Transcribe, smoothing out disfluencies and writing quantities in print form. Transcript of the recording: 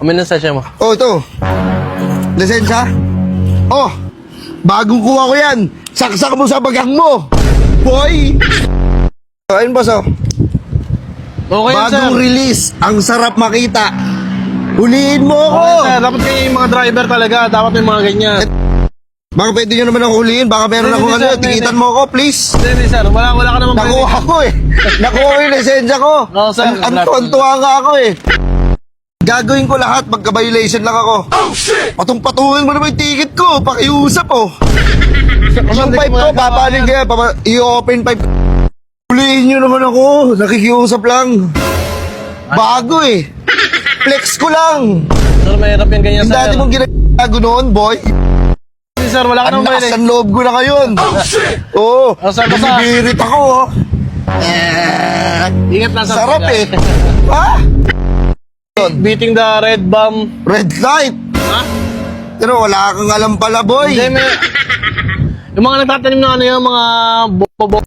Amin na sasya mo. Oh, ito. Lisensya? Oh, bagong kuha ko yan. Saksak mo sa bagang mo. Boy! Ayun, boss, oh. Okay yan, sir. Bagong release. Ang sarap makita. Huliin mo ako. Okay, sir. Dapat kayo yung mga driver talaga. Dapat may mga ganyan. Baka pwede nyo naman ako huliin. Baka meron Hindi, akong hindi, ano. sir, hindi. Tikitan mo ako, please. Hindi, sir. Wala ka naman Nakuha ko eh. Nakuha ko yung lisensya ko. Oo, sir. Antuan-tuwa nga ako eh. Gagawin ko lahat. Magka-violation lang ako. Oh shit! Patong-patungin mo naman yung ticket ko. Pakiusap oh. Yung pipe ko, papanin kaya. I-open pipe. Huliin nyo naman ako. Nakikiusap lang. Bago eh. Flex ko lang. Sir, mahirap yung ganyan, Yung sir. dati mong ginagago noon, boy. Hindi, sir. Wala ka Ang naman lakas violation. ng loob ko na ngayon. Oh shit! Oo. Oh, sir, basta. Bumibirit ako oh. Ingat lang, sir. Sarap eh. Ha? Beating the red bomb. Red light. Ha? Pero wala kang alam pala, boy. Hindi, may... Yung mga nagtatanim na ano yung mga bobo